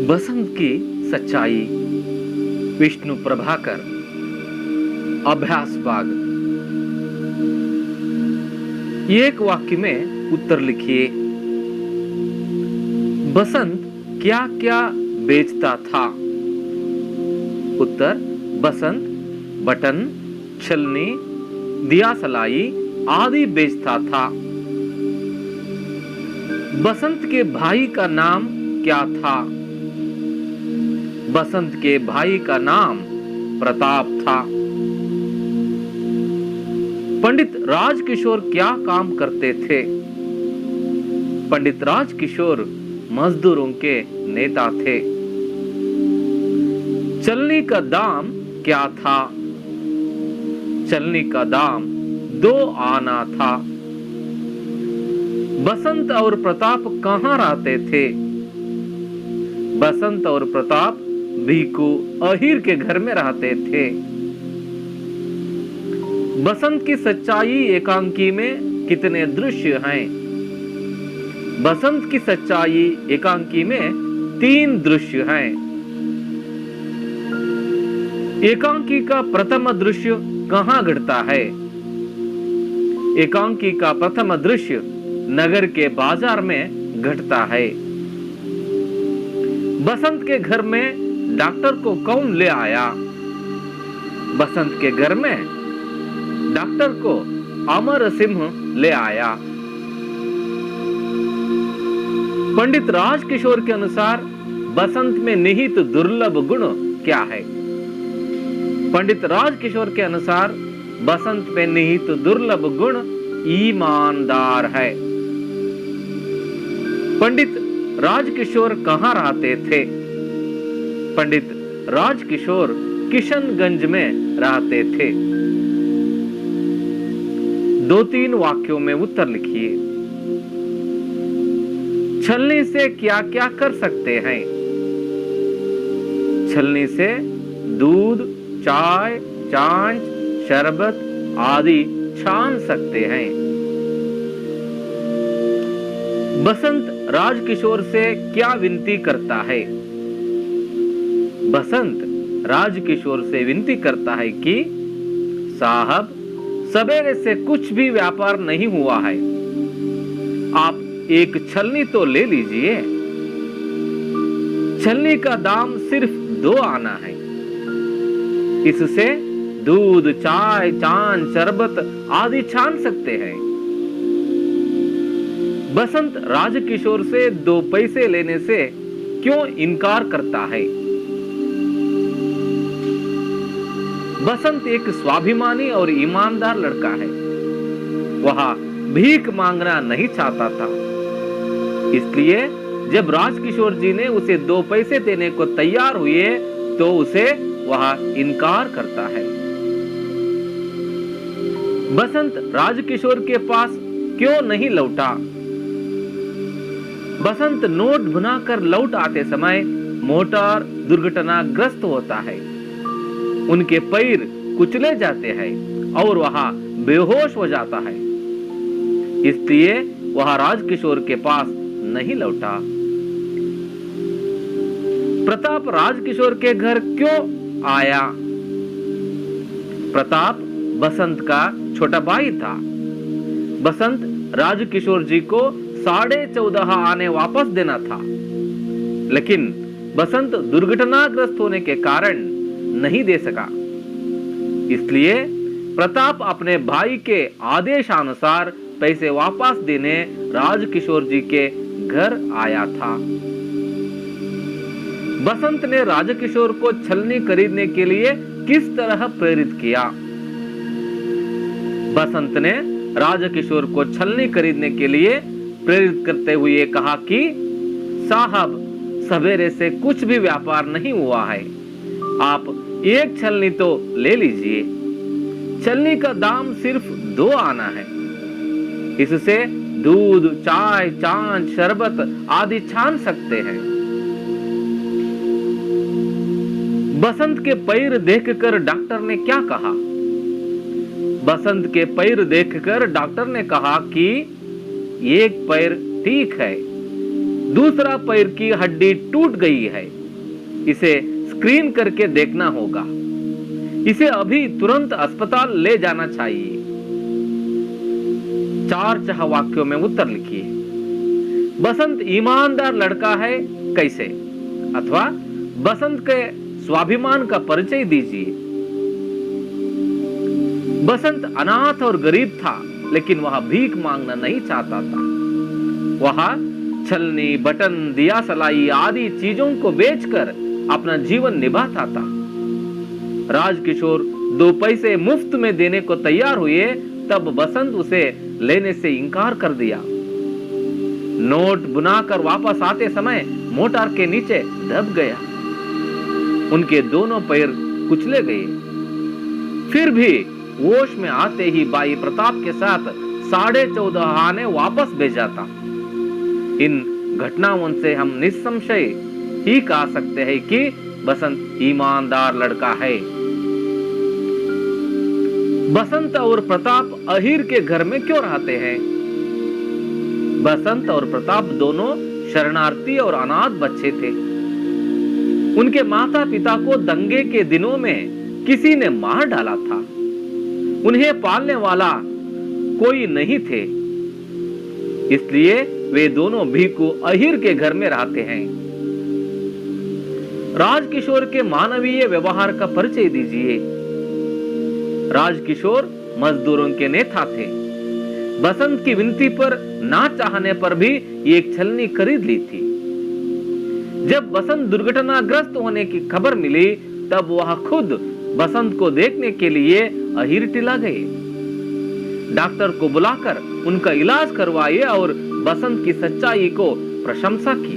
बसंत की सच्चाई। विष्णु प्रभाकर, अभ्यास बाग। एक वाक्य में उत्तर लिखिए। बसंत क्या क्या बेचता था? उत्तर: बसंत बटन, छलनी, दिया सलाई आदि बेचता था। बसंत के भाई का नाम क्या था? बसंत के भाई का नाम प्रताप था। पंडित राजकिशोर क्या काम करते थे? पंडित राजकिशोर मजदूरों के नेता थे। चलनी का दाम क्या था? चलनी का दाम 2 आना था। बसंत और प्रताप कहां रहते थे? बसंत और प्रताप भीखू अहीर के घर में रहते थे। बसंत की सच्चाई एकांकी में कितने दृश्य हैं? बसंत की सच्चाई एकांकी में 3 दृश्य हैं। एकांकी का प्रथम दृश्य कहां घटता है? एकांकी का प्रथम दृश्य नगर के बाजार में घटता है। बसंत के घर में डॉक्टर को कौन ले आया? बसंत के घर में डॉक्टर को अमर सिंह ले आया। पंडित राजकिशोर के अनुसार बसंत में निहित दुर्लभ गुण क्या है? पंडित राजकिशोर के अनुसार बसंत में निहित दुर्लभ गुण ईमानदार है। पंडित राजकिशोर कहां रहते थे? पंडित राजकिशोर किशनगंज में रहते थे। 2-3 वाक्यों में उत्तर लिखिए। छलनी से क्या क्या कर सकते हैं? छलनी से दूध, चाय, चांच, शरबत आदि छान सकते हैं। बसंत राजकिशोर से क्या विनती करता है? बसंत राजकिशोर से विनती करता है कि साहब, सवेरे से कुछ भी व्यापार नहीं हुआ है, आप एक छलनी तो ले लीजिए। छलनी का दाम सिर्फ 2 आना है। इससे दूध, चाय, चांद, शरबत आदि छान सकते हैं। बसंत राजकिशोर से 2 पैसे लेने से क्यों इनकार करता है? बसंत एक स्वाभिमानी और ईमानदार लड़का है। वह भीख मांगना नहीं चाहता था। इसलिए जब राजकिशोर जी ने उसे 2 पैसे देने को तैयार हुए तो उसे वह इनकार करता है। बसंत राजकिशोर के पास क्यों नहीं लौटा? बसंत नोट भुनाकर लौट आते समय मोटर दुर्घटनाग्रस्त होता है। उनके पैर कुचले जाते हैं और वह बेहोश हो जाता है। इसलिए वह राजकिशोर के पास नहीं लौटा। प्रताप राजकिशोर के घर क्यों आया? प्रताप बसंत का छोटा भाई था। बसंत राजकिशोर जी को 14.5 आने वापस देना था, लेकिन बसंत दुर्घटनाग्रस्त होने के कारण नहीं दे सका। इसलिए प्रताप अपने भाई के आदेशानुसार पैसे वापस देने राजकिशोर जी के घर आया था। बसंत ने राजकिशोर को छलनी खरीदने के लिए किस तरह प्रेरित किया? बसंत ने राजकिशोर को छलनी खरीदने के लिए प्रेरित करते हुए कहा कि साहब, सवेरे से कुछ भी व्यापार नहीं हुआ है, आप एक छलनी तो ले लीजिए। छलनी का दाम सिर्फ 2 आना है। इससे दूध, चाय, चांद, शरबत आदि छान सकते हैं। बसंत के पैर देखकर डॉक्टर ने क्या कहा? बसंत के पैर देखकर डॉक्टर ने कहा कि एक पैर ठीक है, दूसरा पैर की हड्डी टूट गई है। इसे स्क्रीन करके देखना होगा। इसे अभी तुरंत अस्पताल ले जाना चाहिए। 4 चाह वाक्यों में उत्तर लिखिए। बसंत ईमानदार लड़का है कैसे, अथवा बसंत के स्वाभिमान का परिचय दीजिए। बसंत अनाथ और गरीब था, लेकिन वह भीख मांगना नहीं चाहता था। वह छलनी, बटन, दिया सलाई आदि चीजों को बेचकर अपना जीवन निभाता था। राजकिशोर 2 पैसे मुफ्त में देने को तैयार हुए, तब बसंत उसे लेने से इनकार कर दिया। नोट बुनाकर वापस आते समय मोटर के नीचे दब गया। उनके दोनों पैर कुचले गए। फिर भी होश में आते ही भाई प्रताप के साथ 14.5 आने वापस भेजा था। इन घटनाओं से हम निस्संशय ही कह सकते हैं कि बसंत ईमानदार लड़का है। बसंत और प्रताप अहीर के घर में क्यों रहते हैं? बसंत और प्रताप दोनों शरणार्थी और अनाथ बच्चे थे। उनके माता पिता को दंगे के दिनों में किसी ने मार डाला था। उन्हें पालने वाला कोई नहीं थे, इसलिए वे दोनों भिखू अहीर के घर में रहते हैं। राजकिशोर के मानवीय व्यवहार का परिचय दीजिए। राजकिशोर मजदूरों के नेता थे। बसंत की विनती पर ना चाहने पर भी एक छलनी खरीद ली थी। जब बसंत दुर्घटनाग्रस्त होने की खबर मिली, तब वह खुद बसंत को देखने के लिए अहीर टिला गए। डॉक्टर को बुलाकर उनका इलाज करवाए और बसंत की सच्चाई को प्रशंसा की।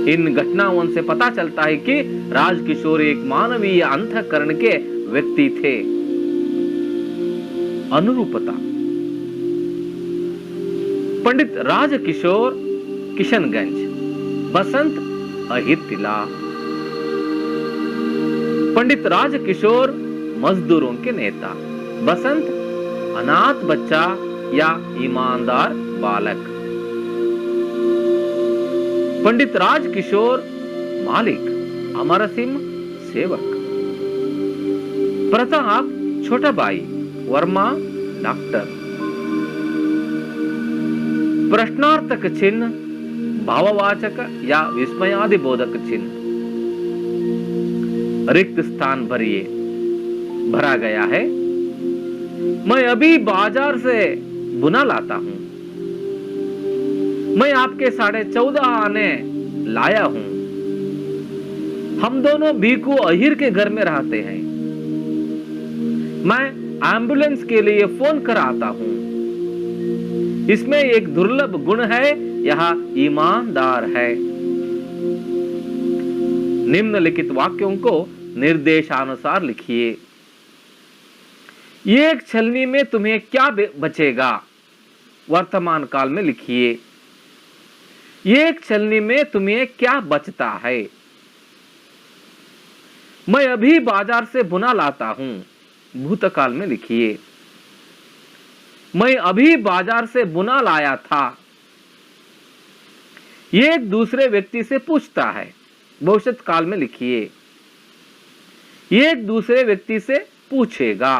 इन घटनाओं से पता चलता है कि राजकिशोर एक मानवीय अंतःकरण के व्यक्ति थे। अनुरूपता। पंडित राजकिशोर किशनगंज, बसंत अहीर टिला। पंडित राजकिशोर मजदूरों के नेता, बसंत अनाथ बच्चा या ईमानदार बालक। पंडित राजकिशोर मालिक, अमर सिंह सेवक। प्रताप छोटा भाई, वर्मा डॉक्टर। प्रश्नार्थक चिन्ह, भाववाचक या विस्मयादि बोधक चिन्ह। रिक्त स्थान भरिए। भरा गया है। मैं अभी बाजार से बुना लाता हूं। मैं आपके 14.5 आने लाया हूं। हम दोनों भिखू अहीर के घर में रहते हैं। मैं एम्बुलेंस के लिए फोन कर आता हूं। इसमें एक दुर्लभ गुण है, यह ईमानदार है। निम्नलिखित वाक्यों को निर्देशानुसार लिखिए। एक छलनी में तुम्हें क्या बचेगा? वर्तमान काल में लिखिए। एक छलनी में तुम्हें क्या बचता है? मैं अभी बाजार से बुना लाता हूं। भूतकाल में लिखिए। मैं अभी बाजार से बुना लाया था। एक दूसरे व्यक्ति से पूछता है। भविष्यत काल में लिखिए। एक दूसरे व्यक्ति से पूछेगा।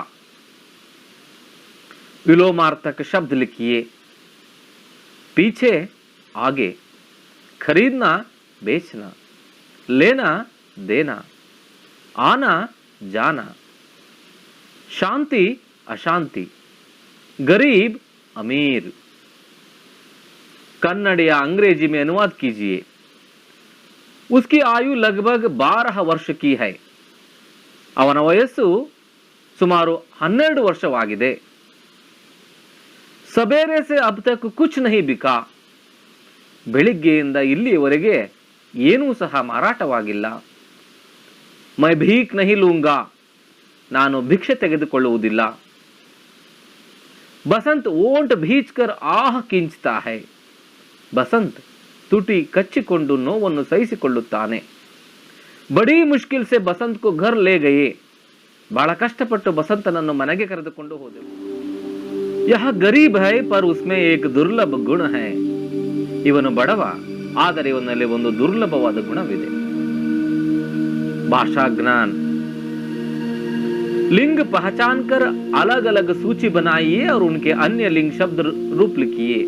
विलोमार्थक शब्द लिखिए। पीछे, आगे। खरीदना, बेचना। लेना, देना। आना, जाना। शांति, अशांति। गरीब, अमीर। कन्नड़ या अंग्रेजी में अनुवाद कीजिए। उसकी आयु लगभग 12 वर्ष की है। ಅವನ ವಯಸ್ಸು ಸುಮಾರು 12 ವರ್ಷವಾಗಿದೆ। ಸಬೇರೆ से अब तक कुछ नहीं बिका। ಬೆಳಿಗ್ಗೆಯಿಂದ ಇಲ್ಲಿಯವರೆಗೆ ಏನೂ ಸಹ ಮಾರಾಟವಾಗಿಲ್ಲ। मैं भीख नहीं लूंगा, ನಾನು ಭಿಕ್ಷೆ ತೆಗೆದುಕೊಳ್ಳುವುದಿಲ್ಲ। बसंत ओंट भींचकर आह ಕಿಂಚ್ತಾ है। बसंत ತುಟಿ ಕಚ್ಚಿಕೊಂಡು ನೋವನ್ನು ಸಹಿಸಿಕೊಳ್ಳುತ್ತಾನೆ। बड़ी मुश्किल से बसंत को घर ले गए। ಬಹಳ ಕಷ್ಟಪಟ್ಟು ಬಸಂತನನ್ನು ಮನೆಗೆ ಕರೆದುಕೊಂಡು ಹೋದೆವು। यह गरीब है पर उसमें एक दुर्लभ गुण है। ಇವನು ಬಡವ, ಆದರೆ ಇವನಲ್ಲಿ ಒಂದು ದುರ್ಲಭವಾದ ಗುಣವಿದೆ। भाषा ज्ञान। लिंग पहचान कर अलग अलग सूची बनाइए और उनके अन्य लिंग शब्द रूप लिखिए।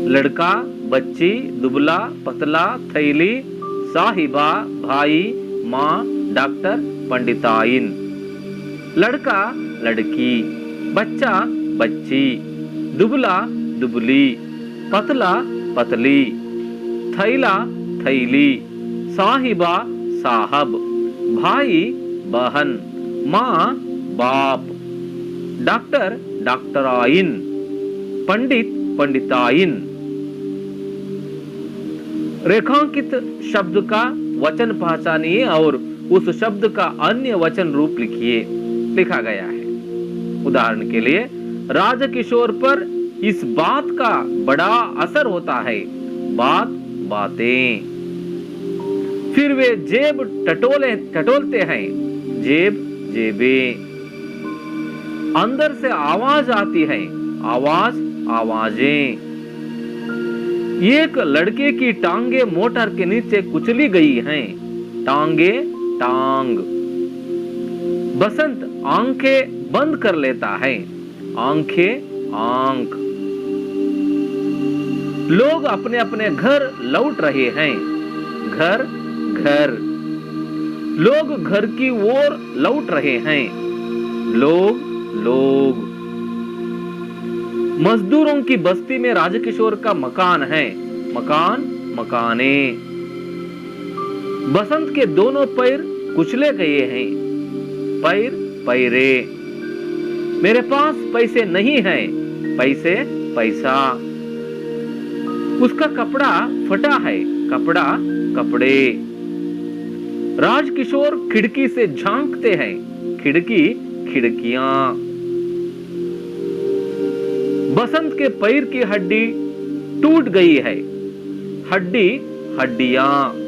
लड़का, बच्ची, दुबला, पतला, थैली, साहिबा, भाई, माँ, डॉक्टर, पंडिताइन। लड़का, लड़की, बच्चा, बच्ची, दुबला, दुबली, पतला, पतली, थैला, थैली, साहिबा, साहब, भाई, बहन, माँ, बाप, डॉक्टर, डॉक्टराइन, पंडित, पंडिताइन। रेखांकित शब्द का वचन पहचानिए और उस शब्द का अन्य वचन रूप लिखिए। लिखा गया है। उदाहरण के लिए, राजकिशोर पर इस बात का बड़ा असर होता है। बात, बातें। फिर वे जेब टटोलते हैं। जेब, जेबें। अंदर से आवाज आती है। आवाज, आवाजें। एक लड़के की टांगे मोटर के नीचे कुचली गई हैं। टांगे, टांग। बसंत आंखें बंद कर लेता है। आंखें, आंख। लोग अपने अपने घर लौट रहे हैं। घर, घर। लोग घर की ओर लौट रहे हैं। लोग, लोग। मजदूरों की बस्ती में राजकिशोर का मकान है। मकान, मकाने। बसंत के दोनों पैर कुचले गए हैं। पैर, पैरे। मेरे पास पैसे नहीं हैं। पैसे, पैसा। उसका कपड़ा फटा है। कपड़ा, कपड़े। राजकिशोर खिड़की से झांकते हैं। खिड़की, खिड़कियां। बसंत के पैर की हड्डी टूट गई है। हड्डी, हड्डियां।